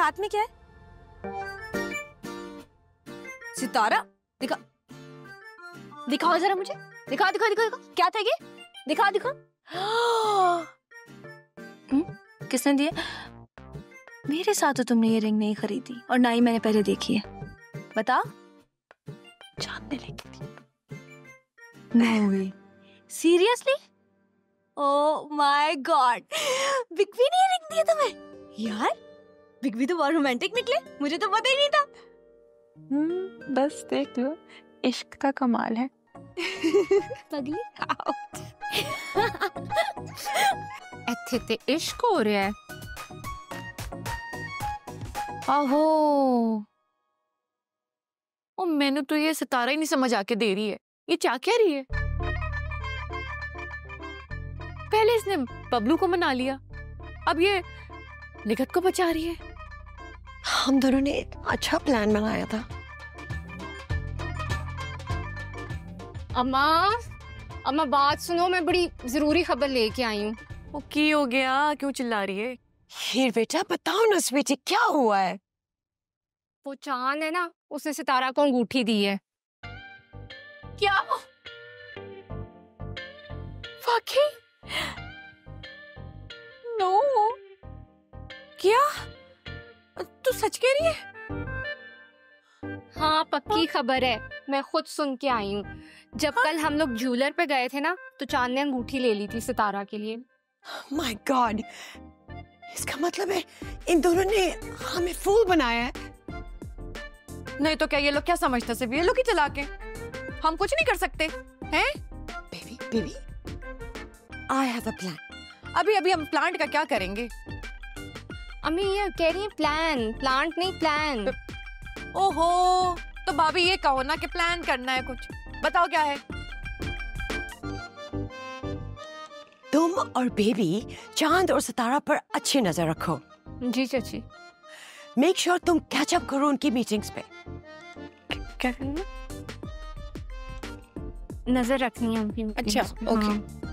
हाथ में क्या है? सितारा? दिखा, दिखाओ जरा मुझे। दिखा दिखा दिखा दिखा, क्या था ये? दिखा दिखा। किसने दिए? मेरे साथ तो तुमने ये रिंग नहीं खरीदी और ना ही मैंने पहले देखी है। बता। चांद ने लेके दी। No way. Seriously? Oh my God, Big B ने रिंग दिया तुम्हें? यार बिग बी तो बहुत रोमांटिक निकले, मुझे तो पता ही नहीं था। बस देख लो, इश्क का कमाल है। पगली। ਇੱਥੇ ਤੇ इश्क हो रहा है। आहो, ओ मैंने तो ये सितारा ही नहीं समझ आके दे रही है, ये क्या कह रही है? पहले इसने बबलू को मना लिया, अब ये निगत को बचा रही है। हम दोनों ने एक अच्छा प्लान बनाया था। अम्मा, अम्मा बात सुनो, मैं बड़ी जरूरी खबर लेके आई हूँ। वो की हो गया, क्यों चिल्ला रही है? हीर बेटा बताओ ना स्वीटी, क्या हुआ है? वो चांद है ना, उसने सितारा को अंगूठी दी है। क्या? वाकई? नो, क्या तू सच कह रही है? हाँ पक्की खबर है, मैं खुद सुन के आई हूँ। जब कल हम लोग ज्वेलर पे गए थे ना, तो चांद ने अंगूठी ले ली थी सितारा के लिए। माय गॉड, इसका मतलब है इन दोनों ने हमें फूल बनाया है। नहीं तो क्या ये लोग क्या समझते, सिर्फ ये लोग ही चला के, हम कुछ नहीं कर सकते हैं? Baby baby, I have a plan. अभी अभी हम प्लांट का क्या करेंगे? अम्मी ये कह रही है प्लान, प्लांट नहीं प्लान। ओहो, तो भाभी ये कहो ना कि प्लान करना है कुछ, बताओ क्या है? तुम और बेबी चांद और सितारा पर अच्छी नजर रखो। जी चाची। मेक श्योर तुम कैच अप करो उनकी मीटिंग्स पे। क्या करना? नजर रखनी है उनकी। अच्छा, ओके।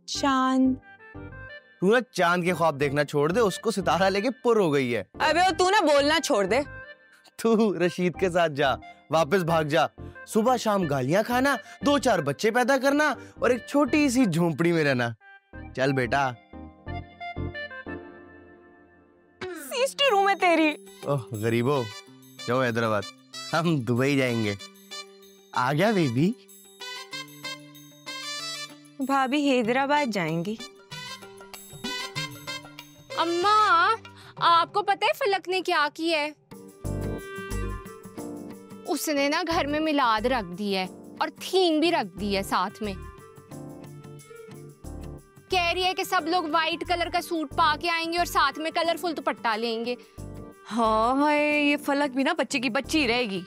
चांद, तू ना चांद के ख्वाब देखना छोड़ दे, उसको सितारा लेके पुर हो गई है। अबे तू ना बोलना छोड़ दे। तू रशीद के साथ जा, वापस भाग जा, सुबह शाम गालियां खाना, 2-4 बच्चे पैदा करना और एक छोटी सी झोंपड़ी में रहना। चल बेटा। सीस्टी रूम है तेरी। ओह गरीबो, जाओ हैदराबाद, हम दुबई जाएंगे। आ गया बेबी। भाभी हैदराबाद जाएंगी। अम्मा, आपको पता है फलक ने क्या किया है? उसने ना घर में मिलाद रख दी है और थीम भी रख दी है साथ में। कह रही है कि सब लोग वाइट कलर का सूट पा के आएंगे और साथ में कलरफुल दुपट्टा लेंगे। हाँ हाय, ये फलक भी ना बच्चे की बच्ची रहेगी।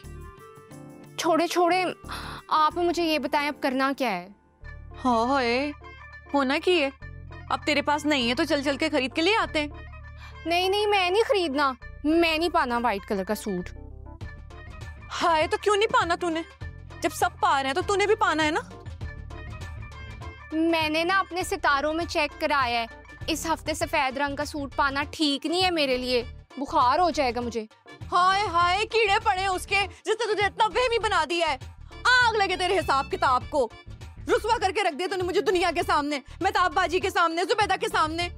छोड़े छोड़े, आप मुझे ये बताएं अब करना क्या है? हाँ हाय, होना की है, अब तेरे पास नहीं है तो चल चल के खरीद के ले आते हैं। नहीं नहीं, मैं नहीं खरीदना, मैं नहीं पाना वाइट कलर का सूट। हाय, तो क्यों नहीं पाना तूने? जब सब पा रहे हैं तो तूने भी पाना है ना। मैंने ना अपने सितारों में चेक कराया है, इस हफ्ते सफेद रंग का सूट पाना ठीक नहीं है मेरे लिए, बुखार हो जाएगा मुझे। हाय हाय, कीड़े पड़े हैं उसके, जिसने तुझे इतना वहमी बना दिया है। आग लगे तेरे हिसाब किताब को, रुसवा करके रख दिया तूने मुझे दुनिया के सामने, मेहताब बाजी के सामने, जुबैदा के सामने,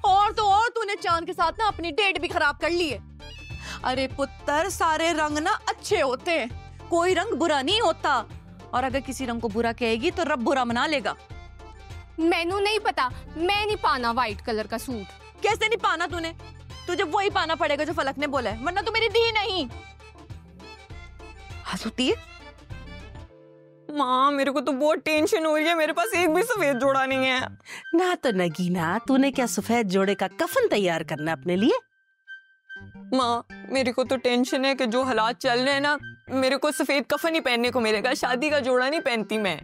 और तो और तूने चांद के साथ ना अपनी डेट भी खराब कर ली है। अरे पुत्र, सारे रंग ना अच्छे होते हैं, कोई रंग बुरा नहीं होता, और अगर किसी रंग को बुरा कहेगी तो रब बुरा मना लेगा। मैनू नहीं पता, मैं नहीं पाना वाइट कलर का सूट। कैसे नहीं पाना तूने? तुझे वही पाना पड़ेगा जो फलक ने बोला है, वरना तो मेरी दी नहीं। हंसती है। माँ, मेरे को तो बहुत टेंशन हो रही है, मेरे पास एक भी सफेद जोड़ा नहीं है। ना तो नगीना, तूने क्या सफेद जोड़े का कफन तैयार करना अपने लिए? माँ, मेरे को तो टेंशन है कि जो हालात चल रहे हैं ना, मेरे को सफेद कफन ही पहनने को मिलेगा, शादी का जोड़ा नहीं पहनती मैं।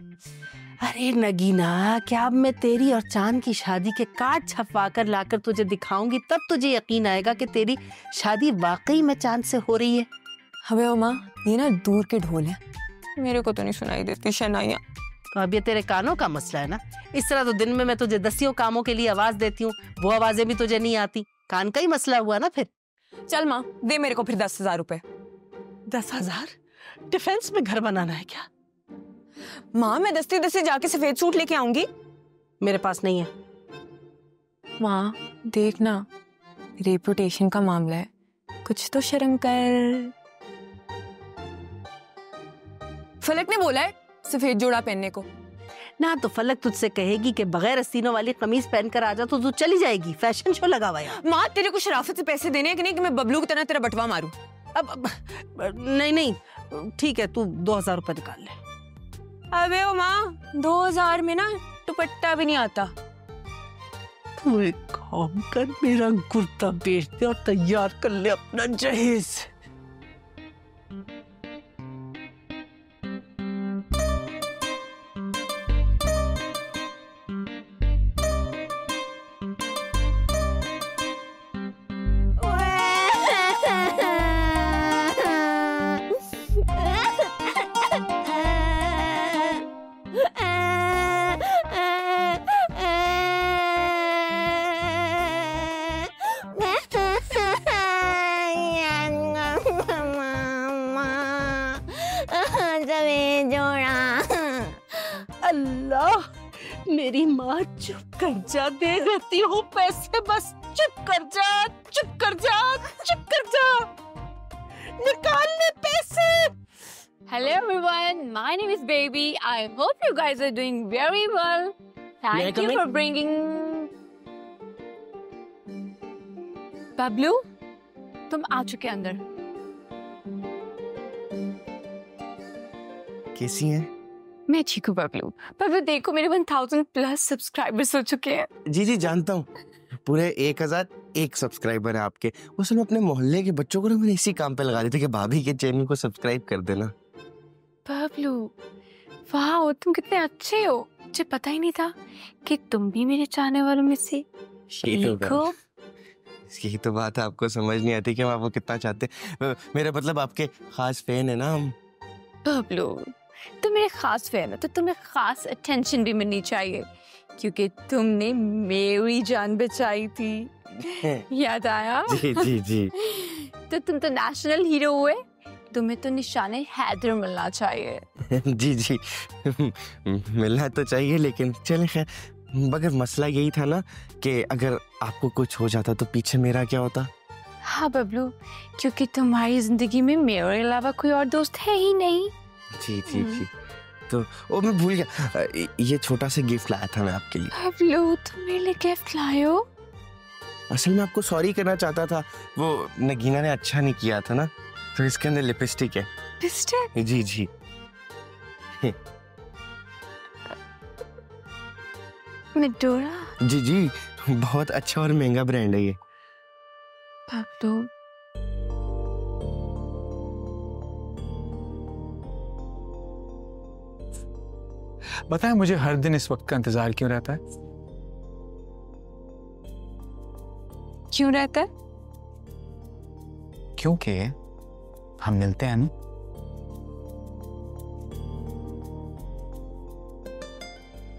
अरे नगीना, क्या अब मैं तेरी और चांद की शादी के कार्ड छपवा कर लाकर तुझे दिखाऊंगी, तब तुझे यकीन आएगा कि तेरी शादी वाकई में चांद से हो रही है। अबे ओ माँ, ये ना दूर के ढोल है, मेरे को तो नहीं सुनाई देती शहनाइयाँ। तो अब ये तेरे कानों का मसला है ना। इस तरह तो दिन में मैं तुझे 10 कामों के लिए आवाज देती हूँ, वो आवाजें भी तुझे नहीं आती। कान का ही मसला हुआ ना फिर। चल माँ, दे मेरे को फिर 10,000 रुपए। 10,000? डिफेंस में घर बनाना है क्या? माँ, मैं दस्ते जाके सफेद सूट लेके आऊंगी। मेरे पास नहीं है। माँ देखना, रेपुटेशन का मामला है, कुछ तो शर्म कर। फलक ने बोला है सफेद जोड़ा पहनने को। ना तो फलक तुझसे कहेगी कि बगैर आस्तीनों वाली कमीज पहनकर आ जा तो तू चली जाएगी। फैशन शो लगा हुआ है। माँ, तेरे को शराफत से पैसे देने हैं कि नहीं कि मैं बबलू की तरह तेरा बटवा मारूं? अब नहीं, ठीक है, तू 2,000 रुपए निकाल ले। अबे ओ माँ, 2,000 में ना दुपट्टा भी नहीं आता। तू एक काम कर, मेरा कुर्ता बेच दे और तैयार कर ले अपना जहेज। अल्लाह, मेरी माँ चुप कर जा, दे देती हूँ पैसे, बस चुप कर जा, चुप कर जा, चुप कर जा, निकाल ले पैसे। Hello everyone, my name is Baby. I hope you guys are doing very well. Thank you for bringing. Bablu, तुम आ चुके अंदर। कैसी हैं? मैं ठीक हूँ बबलू। बबलू देखो, मेरे 1000+ सब्सक्राइबर्स हो चुके हैं। जी जी जानता हूँ, पूरे 1001 सब्सक्राइबर है आपके। उस समय अपने मोहल्ले के बच्चों को ना मैंने इसी काम पे लगा दिया था कि भाभी के चैनल को सब्सक्राइब कर देना। बबलू, वाह, तुम कितने अच्छे हो। मुझे पता ही नहीं था कि तुम भी मेरे चाहने वालों में से एक हो। यही तो बात है, आपको समझ नहीं आती कि हम आपको कितना चाहते हैं। मेरा मतलब आपके खास फैन है ना हम। बबलू, तुम मेरे खास फैन हो तो तुम्हें खास अटेंशन भी मिलनी चाहिए, क्योंकि तुमने मेरी जान बचाई थी। याद आया? जी जी जी। तो तुम तो नेशनल हीरो हुए, तुम्हें तो निशाने हैदर मिलना चाहिए। जी जी मिलना तो चाहिए, लेकिन चले खैर, मगर मसला यही था ना कि अगर आपको कुछ हो जाता तो पीछे मेरा क्या होता। हाँ बबलू, क्योंकि तुम्हारी जिंदगी में मेरे अलावा कोई और दोस्त है ही नहीं। जी जी जी। तो वो मैं भूल गया, ये छोटा सा गिफ्ट लाया था मैं आपके लिए। बबलू, तुम मेरे लिए गिफ्ट लाए हो? असल में आपको सॉरी करना चाहता था, वो नगीना ने अच्छा नहीं किया था ना, तो इसके अंदर लिपस्टिक है। लिपस्टिक? जी जी। मेडोरा? जी जी, बहुत अच्छा और महंगा ब्रांड है ये। बबलू, बताएं मुझे हर दिन इस वक्त का इंतजार क्यों रहता है? क्यों रहता है? क्योंकि हम मिलते हैं ना।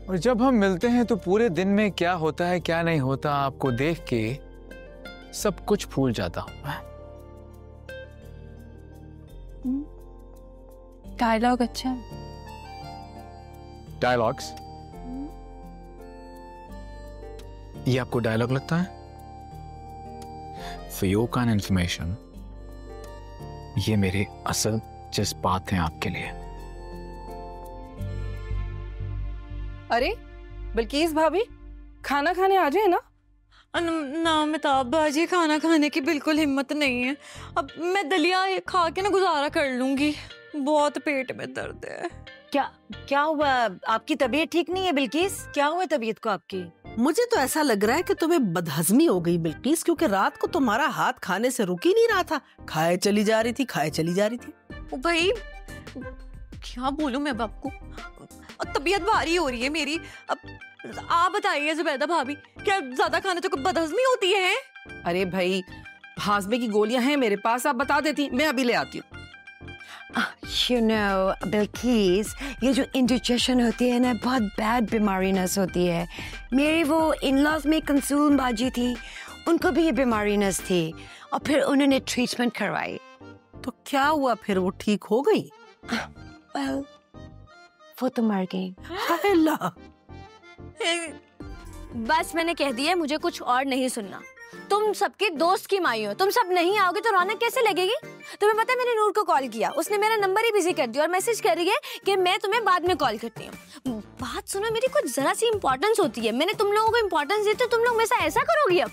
और जब हम मिलते हैं तो पूरे दिन में क्या होता है क्या नहीं होता, आपको देख के सब कुछ भूल जाता हूं मैं। डायलॉग अच्छा है। डायलॉग्स? ये आपको डायलॉग लगता है? फॉर योर काइंड इंफॉर्मेशन, ये मेरे असल जज्बात हैं आपके लिए। अरे बिल्किस भाभी, खाना खाने आ जाए ना। ना मेहताब बाजी, खाना खाने की बिल्कुल हिम्मत नहीं है। अब मैं दलिया खा के ना गुजारा कर लूंगी, बहुत पेट में दर्द है। क्या हुआ? आपकी तबीयत ठीक नहीं है बिल्किस? क्या हुआ तबीयत को आपकी? मुझे तो ऐसा लग रहा है कि तुम्हें बदहजमी हो गई बिल्किस, क्योंकि रात को तुम्हारा हाथ खाने से रुक ही नहीं रहा था। खाए चली जा रही थी, खाए चली जा रही थी। ओ भाई, क्या बोलूं मैं अब आपको, तबीयत भारी हो रही है मेरी। अब आप बताइए जुबैदा भाभी, क्या ज्यादा खाने से कोई बदहजमी होती है? अरे भाई, हाजमे की गोलियां हैं मेरे पास, आप बता देती, मैं अभी ले आती हूँ। You know, बिल्किस, ये जो इंडिजेशन होती है ना, बहुत बैड बीमारीनेस होती है। मेरी वो इन-लॉज में कंसूल बाजी थी, उनको भी ये बीमारीनेस थी और फिर उन्होंने ट्रीटमेंट करवाई। तो क्या हुआ फिर, वो ठीक हो गई? Well, वो तो मर गई। हाय अल्लाह। बस मैंने कह दिया, मुझे कुछ और नहीं सुनना। तुम सबके दोस्त की माई हो, तुम सब नहीं आओगे तो रौनक कैसे लगेगी? तुम्हें पता है मैंने नूर को कॉल किया, उसने मेरा नंबर ही बिजी कर दिया और मैसेज कर रही है कि मैं तुम्हें बाद में कॉल करती हूँ। बात सुनो, मेरी कुछ जरा सी इंपॉर्टेंस होती है, मैंने तुम लोगों को इंपॉर्टेंस दी तो तुम लोग मेरे साथ ऐसा करोगी? अब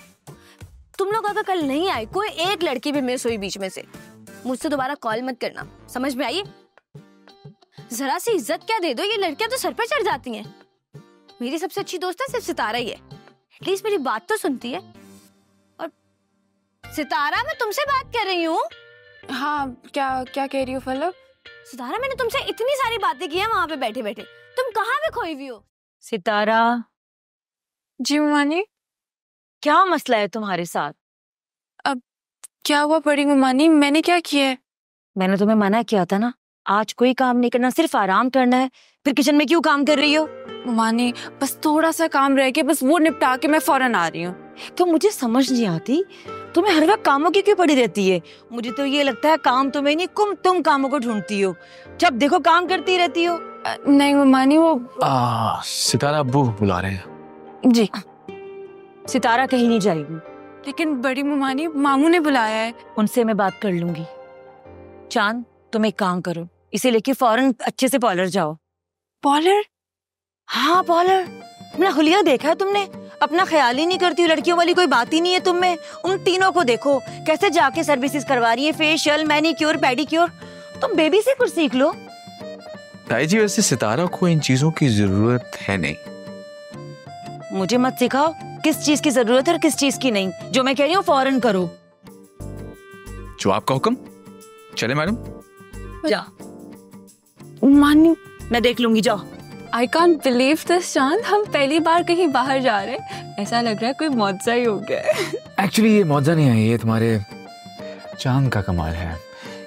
तुम लोग अगर कल नहीं आए, कोई एक लड़की भी मिस हुई बीच में से, मुझसे दोबारा कॉल मत करना, समझ में आई? जरा सी इज्जत क्या दे दो, ये लड़कियां तो सर पे चढ़ जाती हैं। मेरी सबसे अच्छी दोस्त है सिर्फ सितारा ही है, एटलीस्ट मेरी बात तो सुनती है। और सितारा, मैं तुमसे बात कर रही हूँ। हाँ, क्या क्या कह रही हो फलक? सितारा, मैंने तुमसे इतनी सारी बातें की हैं वहां पे बैठे बैठे, तुम कहाँ पे खोई हुई हो? सितारा, जी ममानी। क्या मसला है तुम्हारे साथ? अब क्या हुआ बड़ी ममानी, मैंने क्या किया है? मैंने तुम्हें मना किया था ना, आज कोई काम नहीं करना, सिर्फ आराम करना है। फिर किचन में क्यों काम कर रही हो? ममानी, बस थोड़ा सा काम रह गया, बस वो निपटा के मैं फौरन आ रही हूँ। तो मुझे समझ नहीं आती, तुम्हें हर वक्त कामों की क्यों पड़ी रहती है? मुझे तो ये लगता है काम तुम्हें नहीं, तुम कामों को ढूंढती हो, जब देखो काम करती रहती हो। नहीं ममानी, वो सितारा अब्बू बुला रहे हैं। जी। सितारा कहीं नहीं जाएगी। लेकिन बड़ी ममानी, मामू ने बुलाया है। उनसे मैं बात कर लूंगी। चांद, तुम एक काम करो, इसे लेके फौरन अच्छे से पार्लर जाओ। पार्लर? हाँ पार्लर। अपना हुलिया देखा है तुमने? अपना ख्याल ही नहीं करती हो, लड़कियों वाली कोई बात ही नहीं है तुम में। उन तीनों को देखो कैसे जाके सर्विसेज करवा रही है, फेशियल, मैनीक्योर, पेडिक्योर। तुम बेबी से कुछ सीख लो। ताई जी, वैसे सितारा को इन चीजों की जरूरत है नहीं। मुझे मत सिखाओ किस चीज की जरूरत है और किस चीज की नहीं। जो मैं कह रही हूँ फौरन करो। जो आपका हुक्म। चले मैडम। जा। मानी, मैं देख लूंगी, जाओ। आई कांट बिलीव दिस चांद, हम पहली बार कहीं बाहर जा रहे हैं, ऐसा लग रहा है कोई मौजा ही हो गया है। एक्चुअली ये मौजा नहीं है, ये तुम्हारे चांद का कमाल है,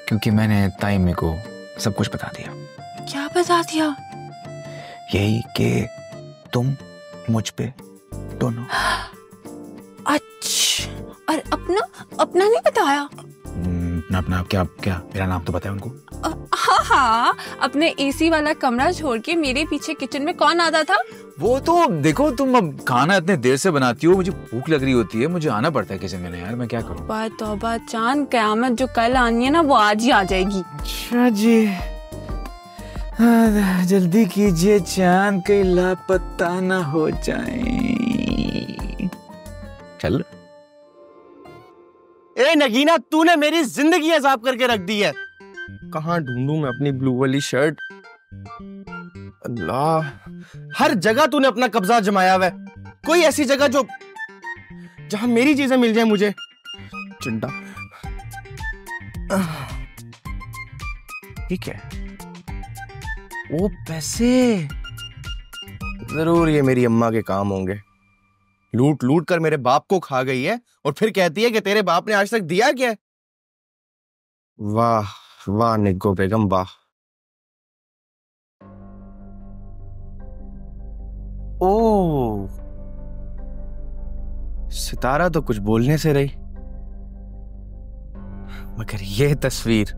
क्योंकि मैंने ताई मी को सब कुछ बता दिया। क्या बता दिया? यही कि तुम मुझ पे दोनों। अच्छा, और अपना नहीं बताया? अपना क्या मेरा नाम तो बताया उनको। हाँ, अपने एसी वाला कमरा छोड़ के मेरे पीछे किचन में कौन आता था? वो तो देखो, तुम अब खाना इतने देर से बनाती हो, मुझे भूख लग रही होती है, मुझे आना पड़ता है किचन में ना यार, मैं क्या करूँ। तौबा चांद, कयामत जो कल आनी है ना वो आज ही आ जाएगी। अच्छा जी, जल्दी कीजिए चांद, कहीं लापता ना हो जाए। चल। ए नगीना, तूने मेरी जिंदगी अजाब करके रख दी है। कहाँ ढूंढूं मैं अपनी ब्लू वाली शर्ट? अल्लाह, हर जगह तूने अपना कब्जा जमाया हुआ है। कोई ऐसी जगह जो जहां मेरी चीजें मिल जाए मुझे। चिंटा। ठीक है, वो पैसे जरूर ये मेरी अम्मा के काम होंगे। लूट लूट कर मेरे बाप को खा गई है और फिर कहती है कि तेरे बाप ने आज तक दिया क्या? वाह वाह निग्गो बेगम, वाह। ओ, सितारा तो कुछ बोलने से रही, मगर यह तस्वीर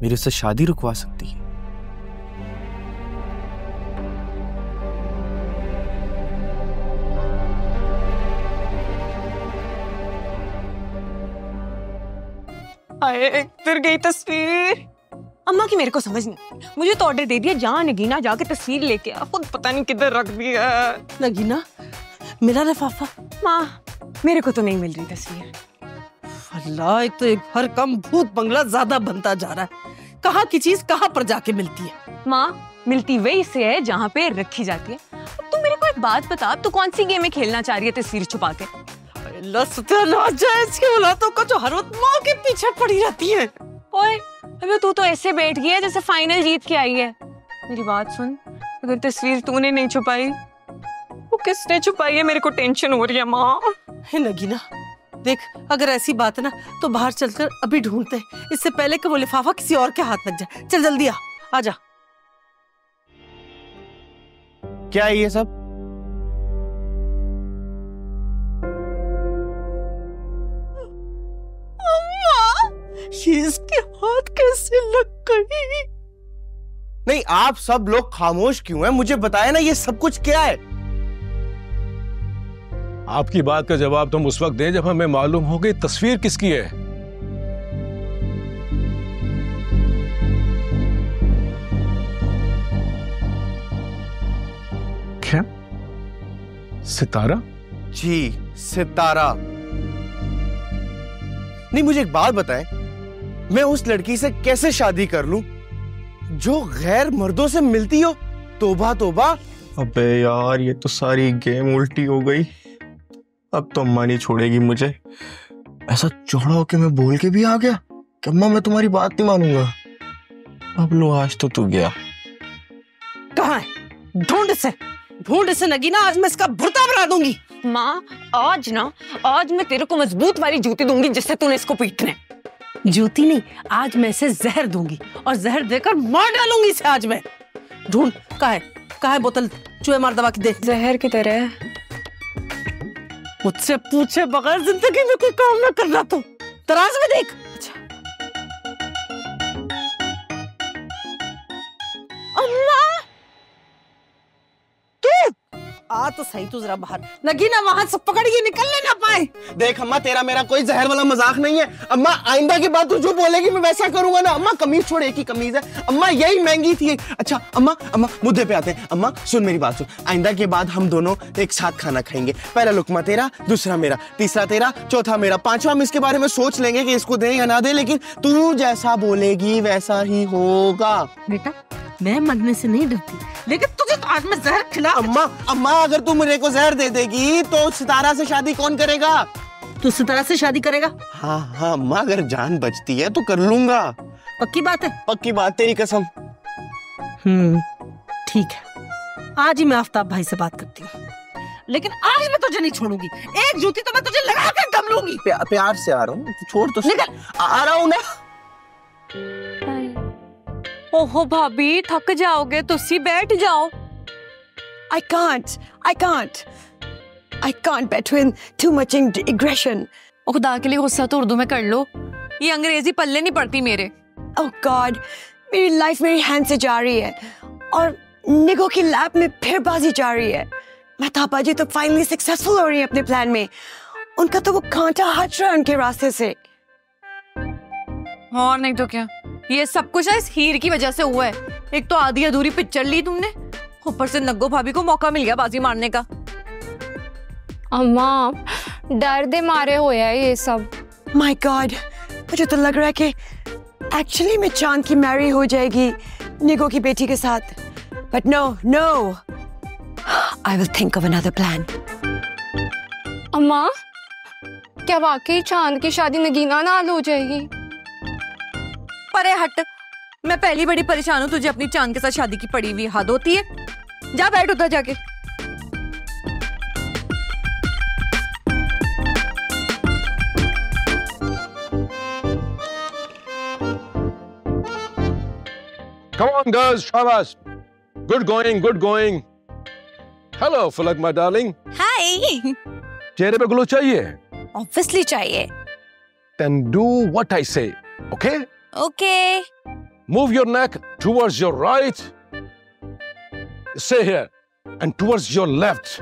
मेरी उससे शादी रुकवा सकती है। फिर गई तस्वीर। अम्मा की मेरे को समझ नहीं, मुझे तो ऑर्डर दे दिया, जा नगीना जाके तस्वीर लेके आ, खुद पता नहीं किधर रख दिया। नगीना, मेरा लिफाफा। माँ, मेरे को तो नहीं मिल रही तस्वीर। अल्लाह, एक तो एक हर कम भूत बंगला ज्यादा बनता जा रहा है। कहाँ की चीज कहाँ पर जाके मिलती है? माँ, मिलती वही से है जहाँ पे रखी जाती है। अब तू मेरे को एक बात बता, तू कौन सी गेम में खेलना चाह रही है तस्वीर छुपा के? इसके औलादों को जो हर वक्त माँ के पीछे पड़ी रहती है। ओए, अबे तू तो ऐसे बैठ गई है जैसे फाइनल जीत के आई है। मेरी बात सुन, अगर तस्वीर तूने नहीं छुपाई, वो किसने छुपाई है? मेरे को टेंशन हो रही है माँ। हे नगीना, देख अगर ऐसी बात है ना तो बाहर चलकर अभी ढूंढते हैं, इससे पहले कि वो लिफाफा किसी और के हाथ लग जाए। चल जल्दी आ जा। क्या है ये सब? शीश के हाथ कैसे लग गई? नहीं, आप सब लोग खामोश क्यों हैं? मुझे बताया ना ये सब कुछ क्या है? आपकी बात का जवाब तुम उस वक्त दें जब हमें मालूम हो गई तस्वीर किसकी है। क्या? सितारा? जी, सितारा। नहीं, मुझे एक बात बताएं, मैं उस लड़की से कैसे शादी कर लूं जो गैर मर्दों से मिलती हो? तौबा तौबा। अबे यार, ये तो सारी गेम उल्टी हो गई। अब तो अम्मा नहीं छोड़ेगी मुझे। ऐसा चौड़ा होके मैं बोल के भी आ गया कि अम्मा मैं तुम्हारी बात नहीं मानूंगा। अब लो, आज तो तू गया। कहाँ है? ढूंढ से नगीना, आज मैं इसका भुर्ता बना दूंगी। माँ आज मैं तेरे को मजबूत वाली जूती दूंगी जिससे तूने इसको पीटना है। जूती नहीं, आज मैं इसे जहर दूंगी और जहर देकर मार डालूंगी इसे आज मैं। ढूंढ, कहाँ है बोतल? चूहे मार दवा की दे। जहर की तरह। मुझसे पूछे बगैर जिंदगी में कोई काम ना करना। तो तराज में देख। अम्मा, तू आ तो सही, तू जरा बाहर। नगीना वहां से पकड़िए, निकलने ना पाए। देख अम्मा, तेरा मेरा कोई जहर वाला मजाक नहीं है। अम्मा, आइंदा की बात तू जो बोलेगी मैं वैसा करूंगा ना। अम्मा, कमीज छोड़, एक ही कमीज है। अम्मा, यही महंगी थी। अच्छा अम्मा, मुद्दे पे आते हैं। अम्मा सुन मेरी बात सुन, आइंदा के बाद हम दोनों एक साथ खाना खाएंगे। पहला लुकमा तेरा, दूसरा मेरा, तीसरा तेरा, चौथा मेरा, पांचवा हम इसके बारे में सोच लेंगे कि इसको दे या ना दे, लेकिन तू जैसा बोलेगी वैसा ही होगा। बेटा, मैं मरने से नहीं डरती, लेकिन तुझे तो आज मैं जहर खिला। अम्मा, अगर तू मुझे को जहर दे देगी तो सितारा से शादी कौन करेगा? तू सितारा से शादी करेगा? हाँ अम्मा, अगर जान बचती है तो कर लूंगा। पक्की बात है? पक्की बात, तेरी कसम। ठीक है, आज ही मैं आफ्ताब भाई से बात करती हूँ, लेकिन आज मैं तुझे नहीं छोड़ूंगी। एक जूती तो मैं तुझे लगा कर दम लूंगी। प्यार से आ रहा हूँ, छोड़ तो निकल। आ रहा हूँ ना। ओहो भाभी, थक जाओगे, तुसी बैठ जाओ। I can't between too much aggression. ओ खुदा के लिए गुस्सा तो उर्दू में कर लो, ये अंग्रेजी पल्ले नहीं पड़ती मेरे। Oh God, मेरी लाइफ मेरी हैंड से जा रही है और निगो की लैब में फिर बाजी जा रही है। महताबा जी तो फाइनली सक्सेसफुल हो रही है अपने प्लान में। उनका तो वो कांटा हट रहा है उनके रास्ते से। और नहीं तो क्या, ये सब कुछ इस हीर की वजह से हुआ है। एक तो आधी अधूरी पिक्चर ली तुमने, ऊपर से नग्गो भाभी को मौका मिल गया बाजी मारने का। अम्मा, डर दे मारे हो ये सब। My God, मुझे तो लग रहा है कि एक्चुअली में चांद की मैरी हो जाएगी निगो की बेटी के साथ। But no, I will think of another plan. अम्मा, क्या वाकई चांद की शादी नगीना नाल हो जाएगी? परे हट, मैं पहली बड़ी परेशान हूँ, तुझे अपनी चांद के साथ शादी की पड़ी हुई हद होती है। जा बैठ उधर जाके। Come on girls, शाबाश. Good going. Hello, फलक my darling. हाय। चेहरे पे ग्लो चाहिए? ऑब्वियसली चाहिए। Then do what I say, okay? Okay. Move your neck towards your right. Stay here. And towards your left.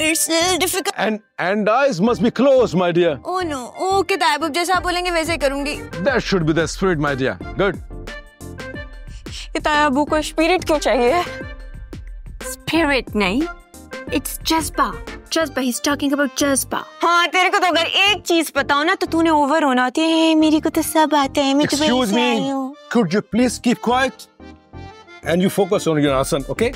It's a little difficult. And eyes must be closed, my dear. Oh no. Okay, तायब, जैसा आप बोलेंगे वैसे ही करूंगी। That should be the spirit, my dear. Good. ये तायब को spirit क्यों चाहिए? Spirit नहीं, it's जज्बा। He's talking about जज्बा। हाँ, तेरे को तो अगर एक चीज बताओ ना तो तूने ओवर होना होती है। मेरी को तो सब आता है, मैं तो Excuse me. Could you please keep quiet? And you focus on your आसन, okay?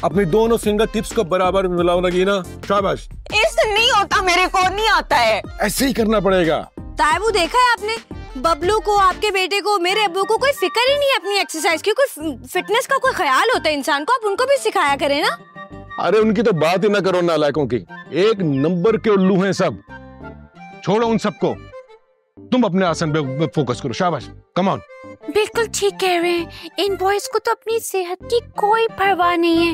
अपनी दोनों फिंगर टिप्स को बराबर मिलाओ नगीना। शाबाश। ऐसे नहीं होता, मेरे को नहीं आता है। ऐसे ही करना पड़ेगा। तायबू, देखा है आपने बबलू को, आपके बेटे को, मेरे अब्बू को कोई फिक्र ही नहीं है अपनी एक्सरसाइज की। कोई फिटनेस का कोई ख्याल होता है इंसान को, आप उनको भी सिखाया करें ना। अरे उनकी तो बात ही ना करो नालायकों की। एक नंबर के उल्लू हैं सब। छोड़ो उन सबको, तुम अपने आसन पे फोकस करो। शाबाश, कम ऑन। बिल्कुल ठीक कह रहे हैं, इन बॉयज को तो अपनी सेहत की कोई परवाह नहीं है।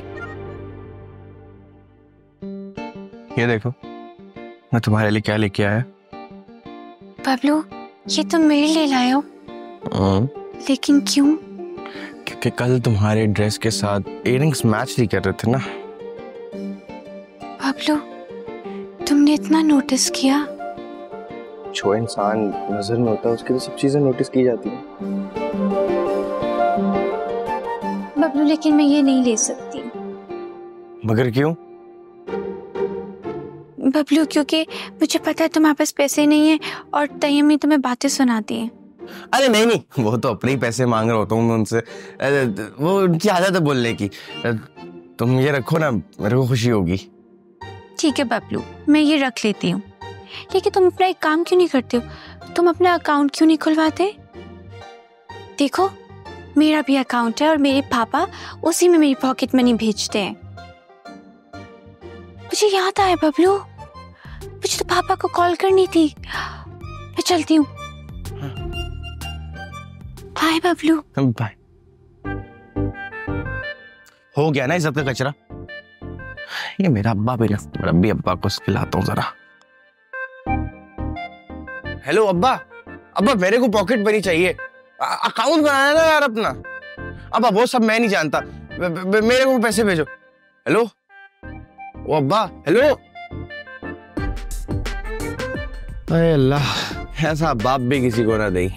ये देखो मैं तुम्हारे लिए क्या लेके आया। बबलू, ये तुम मेरे लिए लाए हो, लेकिन क्यों? क्योंकि कल तुम्हारे ड्रेस के साथ इयररिंग्स मैच नहीं कर रहे थे ना। बबलू, तुमने इतना नोटिस किया? जो इंसान नजर में होता है उसकी तो सब चीजें नोटिस की जाती हैं। बबलू, लेकिन मैं ये नहीं ले सकती। मगर क्यों? बबलू, क्योंकि मुझे पता है तुम्हारे पास पैसे नहीं है और तयम्मी तुम्हें बातें सुनाती है। अरे नहीं नहीं, वो तो अपने ही पैसे मांग रहा होता हूँ मैं उनसे, वो उनकी आदत है बोलने की। तुम ये रखो ना, मेरे को खुशी होगी। ठीक है बबलू, मैं ये रख लेती हूँ, लेकिन तुम अपना एक काम क्यों नहीं करते हो? तुम अपना अकाउंट क्यों नहीं खुलवाते? देखो, मेरा भी अकाउंट है और मेरे पापा उसी में मेरी पॉकेट मनी भेजते हैं। मुझे याद आया बबलू, मुझे तो पापा को कॉल करनी थी। मैं चलती हूँ। बाय बबलू। बाय। हो गया ना इज्जत का कचरा। ये मेरा अब्बा भी, मेरा भी अब्बा को खिलाता हूँ जरा। हेलो अब्बा, अब्बा मेरे को पॉकेट मनी चाहिए, अकाउंट बनाना ना यार अपना। अब्बा वो सब मैं नहीं जानता, मेरे को पैसे भेजो। हेलो ओ अब्बा, हेलो। अरे अल्लाह, ऐसा बाप भी किसी को ना दे।